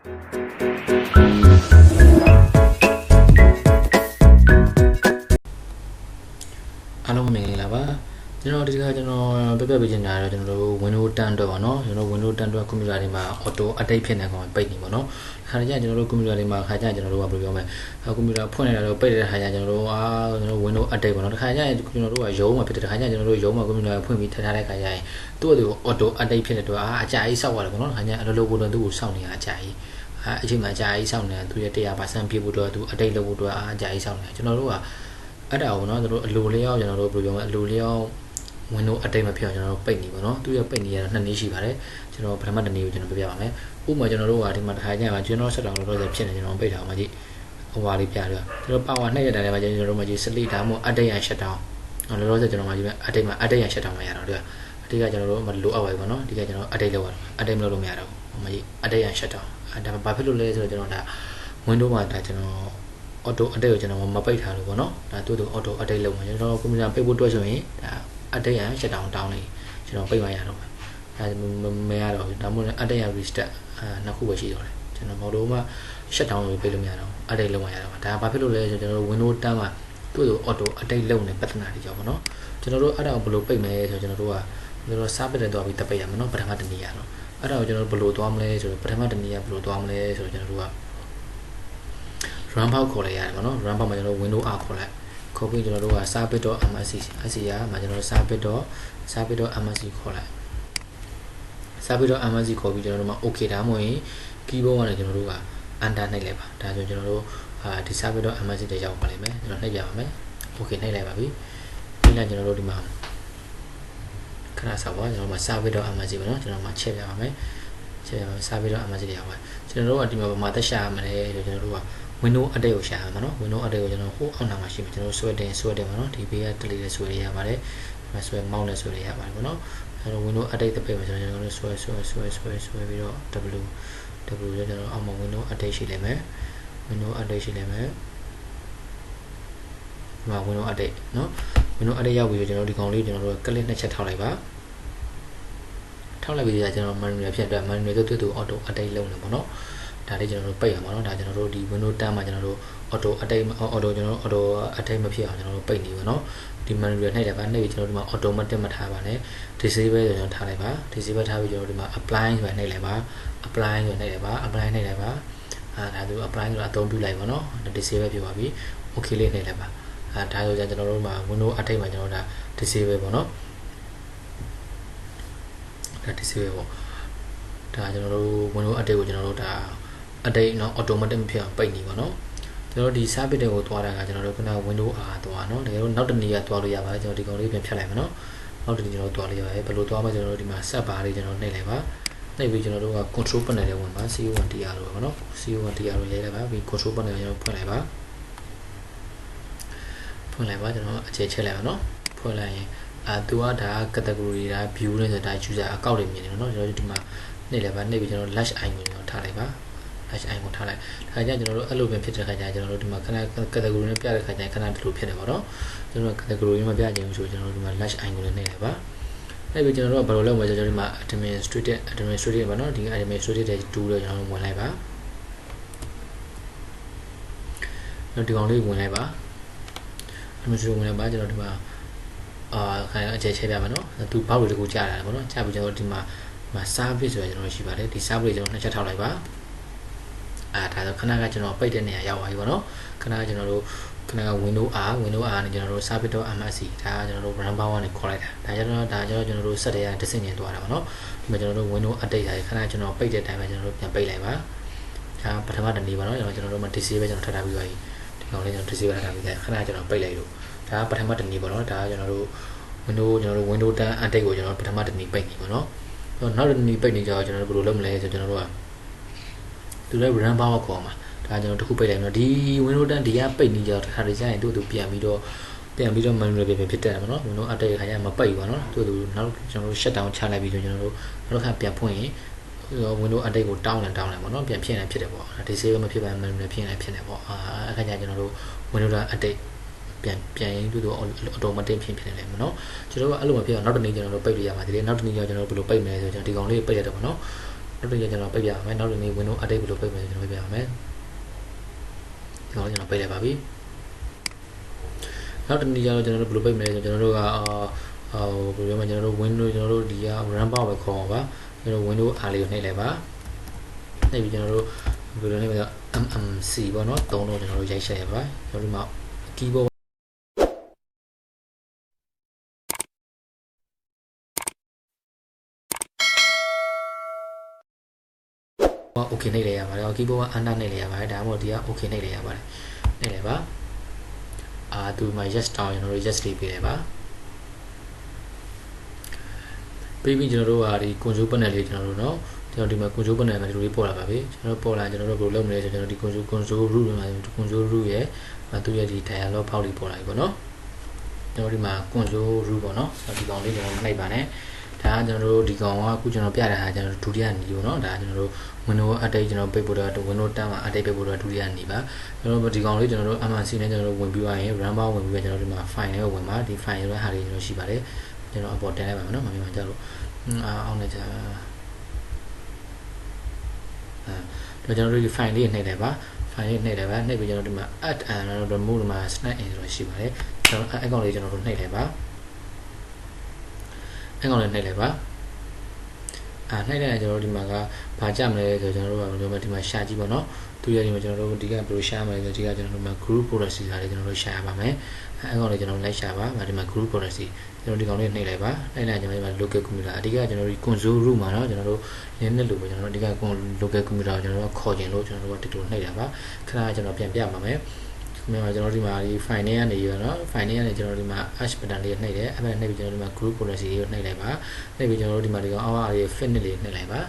အားလုံးမင်္ဂလာပါကျွန်တော်ဒီကကျွန်တော်ပြပြပေးချင်တာတော့ကျွန်တော်တို့ Windows 10အတွက်ပေါ့နော်ကျွန်တော် Windows 10အတွက်ကွန်ပျူတာတွေမှာ auto update ဖြစ်နေကောင်ပိတ်နေပေါ့နော်ခါကြကျွန်တော်တို့ကွန်ပျူတာတွေမှာခါကြကျွန်တော်တို့ကဘယ်လိုပြောမလဲကွန်ပျူတာဖွင့်နေတာတော့ပိတ်တဲ့ခါကြကျွန်တော်တို့ကျွန်တော် Windows update ပေါ့နော်ခါကြကျွန်တော်တို့ကရုံးမှာဖြစ်တဲ့ခါကြကျွန်တော်တို့ရုံးမှာကွန်ပျူတာဖွင့်ပြီးထည့်ထားတဲ့ခါကြရင်သူ့အတူ auto update ဖြစ်တဲ့တော့အကြာကြီးစောက်ရတယ်ပေါ့နော်ခါကြအလိုလိုကိုတော့သူ့ကိုစောင့်နေတာအကြာကြီးအချိန်မှာအကြာကြီးစောင့်နေတာသူရဲ့100%ပြည့်ဖို့တော့သူ update လုပ်ဖို့တော့အကြာကြီးစောင့်နေတာကျွန်တော်တို့ကအဲ့ဒါကိုနော်တို့အလိုလျောက်ကျွန်တော်တို့ဘယ်လိုပြောမလဲအလိုလျောက်Windows update မဖြစ်အောင်ကျွန်တော်တို့ပိတ်နေပါတော့သူရပိတ်နေရတာ2နည်းရှိပါတယ်ကျွန်တော်ပထမတစ်နည်းကိုကျွန်တော်ပြပြပါမယ်ဥပမာကျွန်တော်တို့ကဒီမှာတစ်ခါကျရင်ကျွန်တော်ဆက်တောင်လို့တော့ဖြစ်နေကျွန်တော်ပိတ်ထားအောင်မကြည့်ဟိုဟာလေးပြတယ်ကျွန်တော် power 2ရက်တိုင်းမှာကျွန်တော်တို့မကြည့် sleep ဒါမှမဟုတ် update ရ shut down လောလောဆယ်ကျွန်တော်မှကြည့်မယ် update မှာ update ရ shut down မရတော့ဒီကအတိကကျွန်တော်တို့မလိုအပ်ပါဘူးပေါ့နော်ဒီကကျွန်တော် update လုပ်ရတော့ update မလုပ်လို့မရတော့ဘူးမကြည့် update ရ shut down ဒါဘာဖြစ်လို့လဲဆိုတော့ကျွန်တော်ဒါ Windows မှာဒါကျွန်တော်auto update ကိုကျွန်တော်မပိတ်ထားလို့ပေါ့နော်ဒါတူတူ auto update လုပ်မှာကျွန်တော်ကွန်ပျူတာပိတ်ဖို့တွက်ဆိုရင်ဒါ update ရ shut down တောင်းနေကျွန်တော်ပိတ်မှရတော့မှာဒါမရတော့ဘူးဒါမှမဟုတ် update ရ restart နှစ်ခုပဲရှိတော့တယ်ကျွန်တော်မဟုတ်လို့မှ shut down လို့ပိတ်လို့မရတော့ update လုပ်မှရတော့မှာဒါဘာဖြစ်လို့လဲဆိုတော့ကျွန်တော် Windows 10မှာတူတူ auto update လုပ်နေပတ်သက်တာတွေကြောင့်ပေါ့နော်ကျွန်တော်တို့အဲ့ဒါကိုဘယ်လိုပိတ်မလဲဆိုတော့ကျွန်တော်တို့ကကျွန်တော် service တွေတော့ပြီးတက်ပိတ်ရမှာနော်ပထမတစ်နည်းရတော့အဲ့ဒါကိုကျွန်တော်တို့ဘယ်လိုသွားမလဲဆိုတော့ပထမတစ်နည်းကဘယ်လိုသွားမလဲဆိုတော့ကျွန်တော်တို့ကrun box ခေါ်လိုက်ရတယ်ပေါ့နော် run box မှာကျွန်တော် windows r ခေါ်လိုက်ခေါ်ပြီးကျွန်တော်တို့က service.msc ရမှာကျွန်တော် service.msc ခေါ်လိုက် service.msc ခေါ်ပြီးကျွန်တော်တို့မှာ okay ဒါမှမဟုတ်ရင် keyboard ကနေကျွန်တော်တို့က enter နှိပ်လိုက်ပါဒါဆိုကျွန်တော်တို့ဒီ service.msc တွေရောက်ပါလိမ့်မယ်ကျွန်တော်နှိပ်ပြပါမယ် okay နှိပ်လိုက်ပါပြီပြီးရင်ကျွန်တော်တို့ဒီမှာခဏဆောက်ပါကျွန်တော်မှာ service.msc ပေါ့နော်ကျွန်တော်မှာချက်ပြပါမယ်ချက်ပြပါ service.msc တွေရောက်ပါကျွန်တော်တို့ကဒီမှာဘာမှသက်ရှာရမလဲဆိုကျွန်တော်တို့ကWindows update ကိုရှာရမှာနော် Windows update ကိုကျွန်တော်ဟိုအောက်နာမှာရှိပြီကျွန်တော်ဆွဲတင်ပါနော်ဒီဘေးက delete ဆွဲရပါတယ်ဆွဲမောင်းနဲ့ဆွဲရပါတယ်ပေါ့နော်အဲတော့ Windows update တစ်ပိတ်မှာကျွန်တော်တို့ဆွဲပြီးတော့ W ကျွန်တော်အောက်မှာ Windows update ရှိလိမ့်မယ် Windows update ရှိလိမ့်မယ်ဒီမှာ Windows update နော် Windows update ရောက်ပြီးကျွန်တော်ဒီကောင်လေးကျွန်တော်တို့ကလစ်နှစ်ချက်ထောက်လိုက်ပါထောက်လိုက်ပြီးကျွန်တော် manual ဖြတ်အတွက် manual တို့ auto update လုပ်နေပါတော့ဒါလေးကျွန်တော်တို့ပိတ်ရမှာเนาะဒါကျွန်တော်တို့ဒီ Windows 10မှာကျွန်တော်တို့ auto update ကျွန်တော်တို့ auto update မဖြစ်အောင်ကျွန်တော်တို့ပိတ်နေပါเนาะဒီ manual နှိပ်တယ်ပါနှိပ်ပြီးကျွန်တော်တို့ဒီမှာ automatic မထားပါနဲ့ disable ကျွန်တော်ထားလိုက်ပါ disable ထားပြီးကျွန်တော်တို့ဒီမှာ apply ဆိုတာနှိပ်လိုက်ပါ apply ဆိုတာနှိပ်လိုက်ပါ apply နှိပ်လိုက်ပါဒါဆို apply ဆိုတာအသုံးပြုလိုက်ပါเนาะ disable ဖြစ်ပါပြီ okay လေးနှိပ်လိုက်ပါဒါဆိုကျွန်တော်တို့မှာ Windows update မှာကျွန်တော်တို့ဒါ disable ပေါ့เนาะဒါ disable ပေါ့ဒါကျွန်တော်တို့ Windows update ကိုကျွန်တော်တို့ဒါupdate เนาะ automatic မဖြစ်အောင်ပိတ်နေပါเนาะကျွန်တော်ဒီ service တွေကိုသွားတာကကျွန်တော်တို့ခုန Windows R သွားเนาะတကယ်လို့နောက်တစ်နေ့ကသွားလို့ရပါတယ်ကျွန်တော်ဒီကောင်လေးပြန်ဖြတ်လိုက်မယ်เนาะနောက်တစ်နေ့ကျွန်တော်သွားလို့ရတယ်ဘယ်လိုသွားမလဲကျွန်တော်တို့ဒီမှာ set bar လေးကျွန်တော်နှိပ်လိုက်ပါနှိပ်ပြီးကျွန်တော်တို့က control panel တွေဝင်ပါ CO1TR လို့ပေါ့เนาะ CO1TR လို့ရေးလိုက်ပါပြီး control panel ကျွန်တော်ဖွင့်လိုက်ပါကျွန်တော်အခြေချက်လိုက်ပါเนาะဖွင့်လိုက်ရင်သူကဒါ category ဒါ view နဲ့ဆိုတာ user အကောက်တွေမြင်နေเนาะကျွန်တော်တို့ဒီမှာနှိပ်လိုက်ပါနှိပ်ပြီးကျွန်တော် lash icon ကိုကျွန်တော်ထားလိုက်ပါHI ကိုထားလိုက်ဒါကြကျွန်တော်တို့အဲ့လိုပဲဖြစ်တဲ့ခါကျကျွန်တော်တို့ဒီမှာခဏ category နဲ့ပြတဲ့ခါကျခဏဒီလိုဖြစ်တယ်ပေါ့နော်ကျွန်တော် category မှာပြခြင်းဆိုကျွန်တော်တို့ဒီမှာ lash icon ကိုလည်းနှိပ်လိုက်ပါအဲ့ပြီးကျွန်တော်တို့ကဘယ်လိုလုပ်မလဲဆိုတော့ဒီမှာ administrative ပေါ့နော်ဒီ administrative တွေ2လို့ကျွန်တော်တို့ဝင်လိုက်ပါနောက်ဒီကောင်လေးဝင်လိုက်ပါ administrative ဝင်လိုက်ပါကျွန်တော်ဒီမှာခဏအခြေချပြပါနော်သူဘောက်တွေတကူကြားတာပေါ့နော်ကြားပြီးကျွန်တော်ဒီမှာ service ဆိုရကျွန်တော်ရှိပါတယ်ဒီ service ကျွန်တော်နှစ်ချက်ထောက်လိုက်ပါဒါဆိုခဏကကျွန်တော်ပိတ်တဲ့နေရာရောက်ပါပြီပေါ့နော်ခဏကကျွန်တော်တို့ခဏက Windows R နဲ့ကျွန်တော်တို့ service.msc ဒါကကျွန်တော်တို့ run bar နဲ့ခေါ်လိုက်တာဒါကျတော့ကျွန်တော်တို့ set ရတဲ့စင်ကျင်သွားတာပေါ့နော်ဒီမှာကျွန်တော်တို့ Windows update ခဏကျွန်တော်ပိတ်တဲ့အတိုင်းပဲကျွန်တော်တို့ပြန်ပိတ်လိုက်ပါဒါပထမတစ်နေ့ပါနော်ကျွန်တော်တို့မှာ disable ပဲကျွန်တော်ထပ်ထားပြီးပါပြီဒီကောင်လေးကျွန်တော် disable ထားပြီးတယ်ခဏကျွန်တော်ပိတ်လိုက်လို့ဒါပထမတစ်နေ့ပေါ့နော်ဒါကျွန်တော်တို့ Windows 10 update ကိုကျွန်တော်ပထမတစ်နေ့ပိတ်နေပါနော်နောက်တစ်နေ့ပိတ်နေကြတော့ကျွန်တော်တို့ဘယ်လိုလုပ်မလဲဆိုတော့ကျွန်တော်တို့ကသူလည်း run bar ကိုခေါ်မှာဒါကျွန်တော်တခုပိတ်လိုက်တော့ဒီ Windows 10ဒီကပိတ်နေကြတော့တစ်ခါတည်းကျရင်သူပြန်ပြီးတော့ manual ပြင်ဖြစ်တယ်ပေါ့နော် Windows update ခါကျရင်မပိတ်ပါနော်သူနောက်ကျွန်တော်တို့ shut down ချလိုက်ပြီးတော့ကျွန်တော်တို့နောက်တစ်ခါပြန်ဖွင့်ရင် Windows update ကိုတောင်းတယ်ပေါ့နော်ပြန်ဖြစ်နေဖြစ်တယ်ပေါ့ disable မဖြစ်ပါ manual ဖြစ်နေဖြစ်တယ်ပေါ့အခါကျကျွန်တော်တို့ Windows update ပြန်ရင်သူတို့ automatic ဖြစ်နေတယ်ပေါ့နော်ကျွန်တော်တို့အဲ့လိုမဖြစ်အောင်နောက်တစ်နေ့ကျွန်တော်တို့ပိတ်လို့ရပါတယ်နောက်တစ်နေ့ကျကျွန်တော်တို့ဘယ်လိုပိတ်မလဲဆိုတော့ကျွန်တော်ဒီကောင်လေးပိတ်ရတယ်ပေါ့နော် နောက်တစ်ချက်ကျွန်တော်ပိတ်ပြအောင်မယ်နောက်တစ်နေ့ window update ဘယ်လိုပိတ်မလဲကျွန်တော်ပိတ်ပြအောင်မယ်ဒီကောင်ကျွန်တော်ပိတ်လိုက်ပါပြီနောက်တစ်နေ့ကျတော့ကျွန်တော်တို့ဘယ်လိုပိတ်မလဲဆိုကျွန်တော်တို့ကဘယ်လိုမှကျွန်တော်တို့ window ကျွန်တော်တို့ဒီက run bar ပဲခေါ်ပါကျွန်တော် window R လေးကိုနှိပ်လိုက်ပါနှိပ်ပြီးကျွန်တော်တို့ဘယ်လိုလဲဆိုတော့ MMC ပေါ့နော်3တော့ကျွန်တော်တို့ရိုက်ဆက်ရပါကျွန်တော်ဒီမှာ keyboard okay နှိပ်လိုက်ရပါတယ် keyboard က under နှိပ်လိုက်ရပါတယ်ဒါမှမဟုတ်ဒီက okay နှိပ်လိုက်ရပါတယ်နှိပ်လိုက်ပါသူမှာ yes တောင်းကျွန်တော်တို့ yes လေးပေးလိုက်ပါပြီးကျွန်တော်တို့ကဒီ console panel လေးကျွန်တော်တို့เนาะကျွန်တော်ဒီမှာ console panel မှာဒီလိုလေးပေါ်လာပါပြီကျွန်တော်ပေါ်လာကျွန်တော်တို့ဘယ်လိုလုပ်မလဲဆိုကျွန်တော်ဒီ console root မှာ console root ရဲ့သူရဲ့ဒီ dialog box လေးပေါ်လာပြီပေါ့เนาะကျွန်တော်ဒီမှာ console root ပေါ့เนาะဒီကောင်လေးကျွန်တော်မနှိပ်ပါနဲ့ဒါကကျွန်တော်တို့ဒီကောင်ကအခုကျွန်တော်ပြတဲ့ဟာကျွန်တော်ဒုတိယနီပေါ့เนาะဒါကျွန်တော်တို့ window update ကျွန်တော်ပိတ်ဖို့တော့ window 10မှာ update ပိတ်ဖို့တော့ဒုတိယနီပါကျွန်တော်ဒီကောင်လေးကျွန်တော်တို့ MRC နဲ့ကျွန်တော်တို့ဝင်ပြီးသွားရင် run bar ဝင်ပြီးကျွန်တော်ဒီမှာ file လေးကိုဝင်ပါဒီ file ရဲ့ဟာလေးကျွန်တော်ရှိပါတယ်ကျွန်တော်အပေါ်တင်လိုက်ပါမယ်เนาะမမြင်ပါကြလို့အောင်နေကြတော့ကျွန်တော်တို့ဒီ file လေးနှိပ်လိုက်ပါ file လေးနှိပ်လိုက်ပါနှိပ်ပြီးကျွန်တော်ဒီမှာ add and remove မှာ snap in ဆိုရှိပါတယ်ကျွန်တော်အဲ့ကောင်လေးကျွန်တော်တို့နှိပ်လိုက်ပါအဲ့ကောင်လေးနှိပ်လိုက်ပါနှိပ်လိုက်ရင်ကျွန်တော်တို့ဒီမှာကဘာကြမလဲဆိုကျွန်တော်တို့ကဒီမှာရှာကြည့်ပါတော့သူရဲ့ဒီမှာကျွန်တော်တို့ဒီကဘယ်လိုရှာမလဲဆိုဒီကကျွန်တော်တို့မှာ group policy စာလေးကျွန်တော်တို့ရှာရပါမယ်အဲ့ကောင်လေးကျွန်တော်လိုက်ရှာပါဒီမှာ group policy ကျွန်တော်ဒီကောင်လေးနှိပ်လိုက်ပါနှိပ်လိုက်ကျွန်တော်ဒီမှာ local computer အဓိကကျွန်တော်ဒီ console root မှာเนาะကျွန်တော်တို့နည်းနည်းလို့ပဲကျွန်တော်တို့အဓိက local computer ကိုကျွန်တော်တို့ခေါ်ကျင်လို့ကျွန်တော်တို့ကတူတူနှိပ်တာပါခဏကျွန်တော်ပြန်ပြပါမယ်မြန်မာကျွန်တော်ဒီမှာဒီ file နဲ့ကနေရတော့ file နဲ့ကနေကျွန်တော်ဒီမှာ hash button လေးနှိပ်တယ်အဲ့ဒါနှိပ်ပြီးကျွန်တော်ဒီမှာ group policy လေးကိုနှိပ်လိုက်ပါနှိပ်ပြီးကျွန်တော်တို့ဒီမှာဒီကောင်အောက်အားလေး finish လေးနှိပ်လိုက်ပ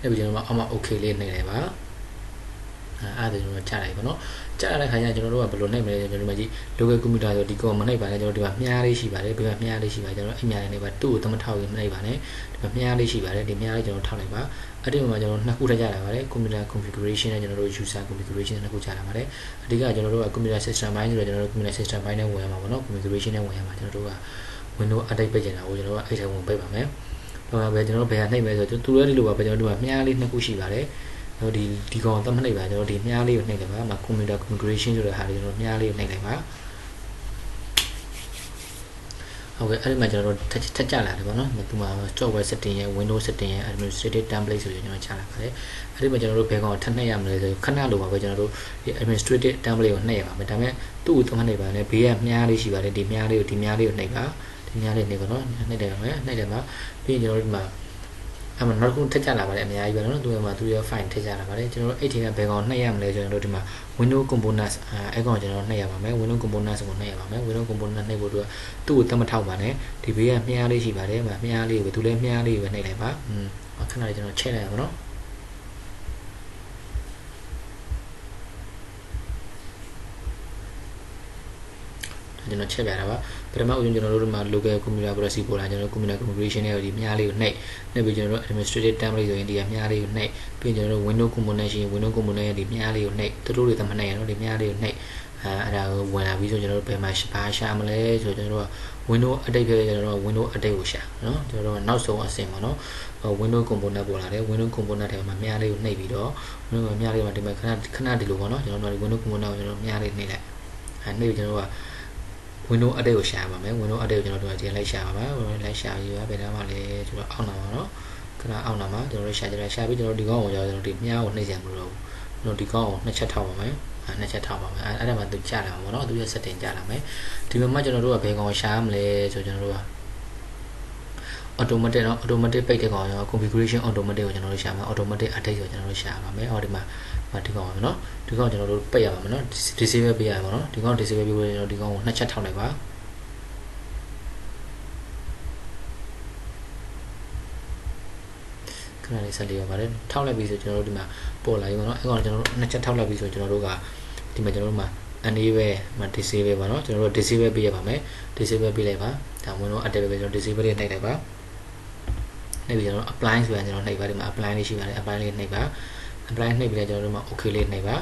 ါနှိပ်ပြီးကျွန်တော်အောက်မှာ okay လေးနှိပ်လိုက်ပါအဲ့ဒါကျွန်တော်ချလိုက်ပါတော့ချလိုက်တဲ့ခါကျကျွန်တော်တို့ကဘယ်လိုနှိပ်မလဲကျွန်တော်ဒီမှာကြည့် local computer ဆိုဒီကောင်မနှိပ်ပါနဲ့ကျွန်တော်ဒီမှာမြားလေးရှိပါတယ်ဒီမှာမြားလေးရှိပါကျွန်တော်အဲ့မြားလေးနဲ့ပါတူ့ကိုသမထောက်ရင်နှိပ်ပါနဲ့ဒီမှာမြားလေးရှိပါတယ်ဒီမြားလေးကျွန်တော်ထောက်လိုက်ပါအဲ့ဒီမှာကျွန်တော်နှစ်ခုထည့်ကြလာပါတယ် computer configuration နဲ့ကျွန်တော်တို့ user configuration နှစ်ခုချလာပါတယ်အဓိကကျွန်တော်တို့က computer system ဘိုင်းဆိုတော့ကျွန်တော်တို့ computer system ဘိုင်းနဲ့ဝင်ရမှာပေါ့နော် configuration နဲ့ဝင်ရမှာကျွန်တော်တို့က window update ပိတ်ချင်တာကိုကျွန်တော်ကအဲ့ထဲဝင်ပိတ်ပါမယ်တော့ပဲကျွန်တော်တို့ဘယ်ဟာနှိပ်မလဲဆိုတော့သူလည်းဒီလိုပါပဲကျွန်တော်တို့ကမြားလေးနှစ်ခုရှိပါတယ်တော့ဒီကောင်သတ်မနှိပ်ပါကျွန်တော်ဒီမြားလေးကိုနှိပ်တယ်ပါမှာ computer configuration ဆိုတဲ့ဟာလေးကျွန်တော်မြားလေးကိုနှိပ်လိုက်ပါဟုတ်ကဲ့အဲ့ဒီမှာကျွန်တော်တို့ထက်ကြလာတယ်ပေါ့နော်ဒီမှာ software setting ရဲ့ windows setting ရဲ့ administrative template ဆိုပြီးကျွန်တော်ချလာပါတယ်အဲ့ဒီမှာကျွန်တော်တို့ဘယ်ကောင်ထပ်နှိပ်ရမလဲဆိုခဏလိုပါပဲကျွန်တော်တို့ဒီ administrative template ကိုနှိပ်ရပါမယ်ဒါပေမဲ့သူ့ကိုသတ်မနှိပ်ပါနဲ့ဘေးကမြားလေးရှိပါတယ်ဒီမြားလေးကိုနှိပ်ပါဒီမြားလေးနှိပ်ပါနော်နှိပ်တယ်ပါမယ်နှိပ်တယ်မှာပြီးရင်ကျွန်တော်တို့ဒီမှာအဲ့မှာနောက်တစ်ခုထည့်ကြလာပါတယ်အများကြီးပဲเนาะသူ့မှာသူရဲ့ file ထည့်ကြလာပါတယ်ကျွန်တော်တို့အဲ့ဒီကဘယ်ကောင်နှိပ်ရမလဲကျွန်တော်တို့ဒီမှာ window components အဲ့ကောင်ကျွန်တော်နှိပ်ရပါမယ် window components ကိုနှိပ်ရပါမယ် window component နှိပ်ဖို့သူ့ကိုသတ်မထောက်ပါနဲ့ဒီဘေးကမြားလေးရှိပါတယ်မြားလေးကိုသူလည်းမြားလေးကိုပဲနှိပ်လိုက်ပါခဏလေးကျွန်တော်ချက်လိုက်ရအောင်เนาะကျွန်တော်ချက်ပြတာပါပထမဦးဆုံးကျွန်တော်တို့ဒီမှာ local computer policy ပေါ်လာကျွန်တော် computer configuration နဲ့ဒီမြားလေးကိုနှိပ်ပြီးကျွန်တော်တို့ administrative template ဆိုရင်ဒီမြားလေးကိုနှိပ်ပြီးကျွန်တော်တို့ window component ရှိရင် window component ရဲ့ဒီမြားလေးကိုနှိပ်တို့တွေသမနှိပ်ရတော့ဒီမြားလေးကိုနှိပ်အဲ့ဒါကိုဝင်လာပြီးဆိုကျွန်တော်တို့ဘယ်မှာဘာရှာမလဲဆိုကျွန်တော်တို့က window update ဖြစ်ကျွန်တော်တို့ window update ကိုရှာเนาะကျွန်တော်တို့နောက်ဆုံးအဆင့်ပေါ့เนาะwindow component ပေါ်လာတယ် window component ထဲမှာမြားလေးကိုနှိပ်ပြီးတော့ window မြားလေးမှာဒီမှာခဏဒီလိုပေါ့เนาะကျွန်တော်တို့ window component ကိုကျွန်တော်မြားလေးနှိပ်လိုက်နှိပ်ပြီးကျွန်တော်တို့ကwindow update ကိုရှာပါမယ် window update ကိုကျွန်တော်တို့ဒီလိုက်ရှာပါမယ်လိုက်ရှာပြီးပါဘယ်နားမှာလဲကျွန်တော်အောက်နာမှာเนาะခဏအောက်နာမှာကျွန်တော်တို့ရှာပြီးကျွန်တော်ဒီကောင်ကိုကျွန်တော်ဒီမြားကိုနှိပ်ကြမလို့ကျွန်တော်ဒီကောင်ကိုနှစ်ချက်ထောက်ပါမယ်နှစ်ချက်ထောက်ပါမယ်အဲ့ဒါမှသူကြာလာမှာပေါ့เนาะသူရဲ့ setting ကြာလာမယ်ဒီမှာကျွန်တော်တို့ကဘယ်ကောင်ရှာမလဲဆိုကျွန်တော်တို့က automatic เนาะ automatic ပိတ်တဲ့ကောင်ရော configuration automatic ကိုကျွန်တော်တို့ရှာမှာ automatic update ဆိုကျွန်တော်တို့ရှာပါမယ်ဟောဒီမှာဒီကောင်เนาะဒီကောင်ကျွန်တော်တို့ပိတ်ရပါမယ်เนาะ disable ပေးရပါเนาะဒီကောင် disable ပေးဖို့ကျွန်တော်ဒီကောင်ကိုနှစ်ချက်ထောက်လိုက်ပါခဏလေးဆက်လေးရပါတယ်ထောက်လိုက်ပြီဆိုကျွန်တော်တို့ဒီမှာပေါ်လာပြီเนาะအဲ့ကောင်ကျွန်တော်တို့နှစ်ချက်ထောက်လိုက်ပြီဆိုကျွန်တော်တို့ကဒီမှာကျွန်တော်တို့မှာ enable မှာ disable ပါเนาะကျွန်တော်တို့ disable ပေးရပါမယ် disable ပေးလိုက်ပါဒါဝင်တော့ update ပဲကျွန်တော် disable လေးနှိပ်လိုက်ပါနှိပ်ပြီးကျွန်တော် apply ဆိုရင်ကျွန်တော်နှိပ်ပါဒီမှာ apply လေးရှိပါတယ် apply လေးနှိပ်ပါ apply နှိပ်ပြီးလဲကျွန်တော်တို့မှာ okay လေးနှိပ်ပါ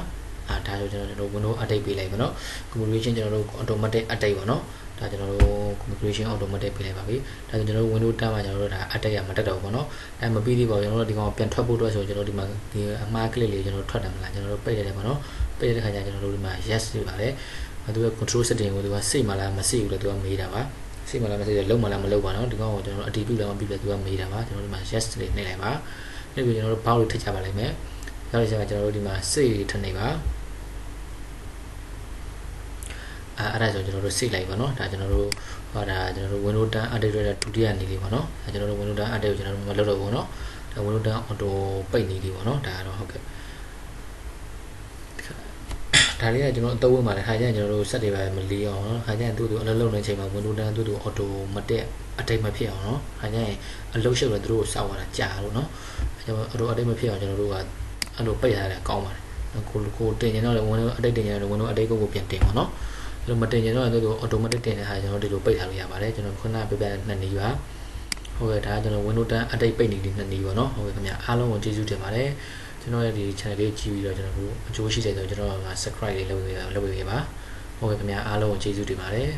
ဒါဆိုကျွန်တော်တို့ window update ပေးလိုက်ပါနော် configuration ကျွန်တော်တို့ automatic update ပါနော်ဒါကျွန်တော်တို့ configuration automatic ပေးလိုက်ပါပြီဒါဆိုကျွန်တော်တို့ window 10မှာကျွန်တော်တို့ဒါ update ရမှာတက်တော့ဘူးပေါ့နော်ဒါမပြီးသေးပါဘူးကျွန်တော်တို့ဒီကောင်ပြန်ထွက်ဖို့အတွက်ဆိုကျွန်တော်တို့ဒီမှာဒီအမှား click လေးကျွန်တော်တို့ထွက်တယ်မလားကျွန်တော်တို့ပိတ်ရတယ်ပေါ့နော်ပိတ်တဲ့ခါကျကျွန်တော်တို့ဒီမှာ yes ပြပါတယ်သူက control setting ကိုသူကစိတ်မလားမစိတ်ဘူးလေသူကမေးတာပါစိတ်မလားမစိတ်ရလုံးမလားမလုံးပါနော်ဒီကောင်ကိုကျွန်တော်တို့အတီးပြုတ်လည်းမပြီးပြသူကမေးတာပါကျွန်တော်တို့ဒီမှာ yes လေးနှိပ်လိုက်ပါနှိပ်ပြီးကျွန်တော်တို့ဘောက်လေးထည့်ချပါလိမ့်မယ်နောက်တစ်ချက်ကကျွန်တော်တို့ဒီမှာစိတ်ထည့်နေပါအဲ့ဒါဆိုကျွန်တော်တို့စိတ်လိုက်ပါနော်ဒါကျွန်တော်တို့ဟောဒါကျွန်တော်တို့ window 10 update ရတဲ့ဒုတိယနေလေးပါနော်ဒါကျွန်တော်တို့ window 10 update ကိုကျွန်တော်တို့မလုပ်တော့ဘူးနော်ဒါ window 10 auto ပိတ်နေလေးပါနော်ဒါကတော့ဟုတ်ကဲ့ဒါလေးကကျွန်တော်အသုံးဝင်ပါတယ်ခါကျရင်ကျွန်တော်တို့ set တွေပဲမလီအောင်နော်ခါကျရင်သူ့အလုပ်လုပ်နေချိန်မှာ window 10သူ့ auto မတက်အတိတ်မဖြစ်အောင်နော်ခါကျရင်အလုပ်ရှုပ်တယ်သူတို့ကိုစောက်ရတာကြာလို့နော်ကျွန်တော် auto အတိတ်မဖြစ်အောင်ကျွန်တော်တို့ကအဲ့လိုပိတ်ထားတယ်ကောင်းပါတယ်ကိုတင်ရင်တော့ window အတိတ်တင်ရင်တော့ window အတိတ်ကိုပြန်တင်ပါနော်အဲ့လိုမတင်ရင်တော့သူတို့ automatic တင်တဲ့ဟာကျွန်တော်ဒီလိုပိတ်ထားလို့ရပါတယ်ကျွန်တော်ခုနကပြပြနှစ်နည်းပါဟုတ်ကဲ့ဒါကကျွန်တော် window 10 update ပိတ်နေဒီနှစ်နည်းပါနော်ဟုတ်ကဲ့ခင်ဗျအားလုံးကိုကျေးဇူးတင်ပါတယ်ကျွန်တော်ရဲ့ဒီ channel လေးကြည့်ပြီးတော့ကျွန်တော်တို့အကျိုးရှိတယ်ဆိုတော့ကျွန်တော်က subscribe လေးလုပ်ပေးပါဟုတ်ကဲ့ခင်ဗျအားလုံးကိုကျေးဇူးတင်ပါတယ်